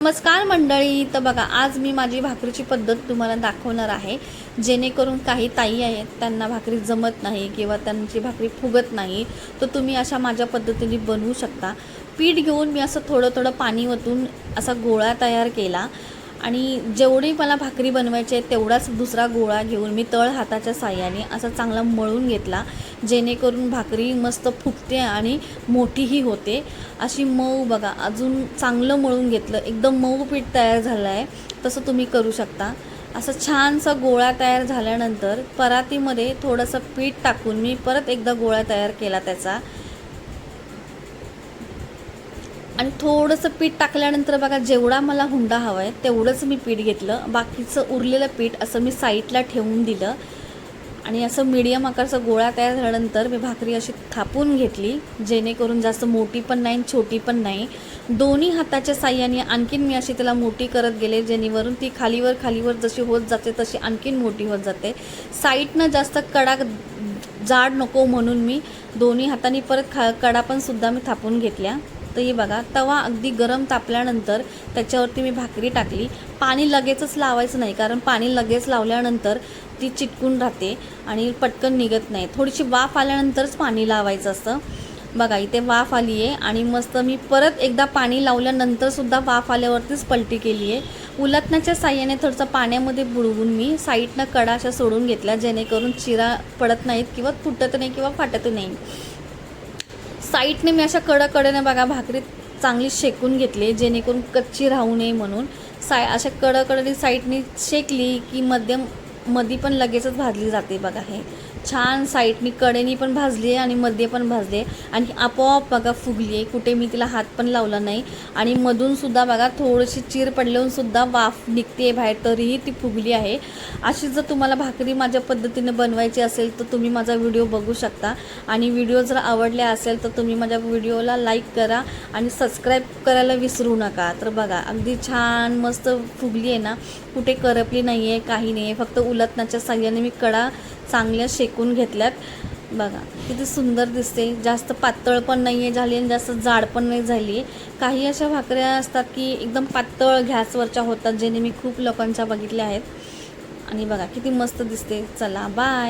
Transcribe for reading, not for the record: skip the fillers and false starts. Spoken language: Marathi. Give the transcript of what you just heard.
नमस्कार मंडळी. तर बघा, आज मी माझी भाकरीची पद्धत तुम्हाला दाखवणार आहे, जेणेकरून काही ताई आहेत त्यांना भाकरी जमत नाही किंवा त्यांची भाकरी फुगत नाही, तर तुम्ही अशा माझ्या पद्धतीने बनवू शकता. पीठ घेऊन मी असं थोडं थोडं पाणी ओतून असा गोळा तयार केला आणि जेवढी मला भाकरी बनवायची आहे तेवढाच दुसरा गोळा घेऊन मी तळ हाताच्या साहाय्याने असा चांगला मळून घेतला, जेणेकरून भाकरी मस्त फुगते आणि मोठीही होते. अशी मऊ बघा, अजून चांगलं मळून घेतलं, एकदम मऊ पीठ तयार झालं आहे. तसं तुम्ही करू शकता. असं छानसा गोळा तयार झाल्यानंतर परातीमध्ये थोडंसं पीठ टाकून मी परत एकदा गोळा तयार केला त्याचा, आणि थोडंसं पीठ टाकल्यानंतर बघा, जेवढा मला हुंडा हवा आहे तेवढंच मी पीठ घेतलं. बाकीचं उरलेलं पीठ असं मी साईडला ठेवून दिलं आणि असं मीडियम आकारचा गोळा तयार झाल्यानंतर मी भाकरी अशी थापून घेतली, जेणेकरून जास्त मोठी पण नाही छोटी पण नाही. दोन्ही हाताच्या साहाय्याने आणखीन मी अशी त्याला मोठी करत गेले, जेणेकरून ती खालीवर जशी होत जाते तशी आणखीन मोठी होत जाते. साईडनं जास्त कडा जाड नको म्हणून मी दोन्ही हातांनी परत कडा पण सुद्धा मी थापून घेतल्या. तर हे बघा, तवा अगदी गरम तापल्यानंतर त्याच्यावरती मी भाकरी टाकली. पाणी लगेचच लावायचं नाही, कारण पाणी लगेच लावल्यानंतर ती चिटकून राहते आणि पटकन निघत नाही. थोडीशी वाफ आल्यानंतरच पाणी लावायचं असतं. बघा, इथे वाफ आली आहे आणि मस्त मी परत एकदा पाणी लावल्यानंतरसुद्धा वाफ आल्यावरतीच पलटी केली आहे. उलटण्याच्या साह्याने थोडंसं पाण्यामध्ये बुडवून मी साईडनं कडा अशा सोडून घेतल्या, जेणेकरून चिरा पडत नाहीत किंवा तुटत नाही किंवा फाटत नाही. साईडने मी अशा कडकडेने बघा भाकरी चांगली शेकून घेतली, जेणेकरून कच्ची राहू नये म्हणून. अशा कडकडेने साईडने शेकली की मध्ये पण लगेचच भाजली जाते. बघा, हे छान साईडनी कडेनी पण भाजली आहे आणि मध्ये पण भाजली आहे आणि आपोआप बघा फुगली आहे. कुठे मी तिला हात पण लावला नाही आणि मधूनसुद्धा बघा थोडीशी चीर पडल्याहूनसुद्धा वाफ निघते आहे बाहेर, तरीही ती फुगली आहे. अशी जर तुम्हाला भाकरी माझ्या पद्धतीने बनवायची असेल तर तुम्ही माझा व्हिडिओ बघू शकता. आणि व्हिडिओ जर आवडल्या असेल तर तुम्ही माझ्या व्हिडिओला लाईक करा आणि सबस्क्राईब करायला विसरू नका. तर बघा, अगदी छान मस्त फुगली आहे ना, कुठे करपली नाही आहे, काही नाही आहे. फक्त उलटण्याच्या साहाय्याने मी कडा चांगल्या शेकून घेतल्यात. बघा किती सुंदर दिसते. जास्त पातळ पण नाही आहे झाली आणि जास्त जाड पण नाही झाली आहे. काही अशा भाकऱ्या असतात की एकदम पातळ गॅसवरच्या होतात, जेणे मी खूप लोकांच्या बघितल्या आहेत. आणि बघा किती मस्त दिसते. चला बाय.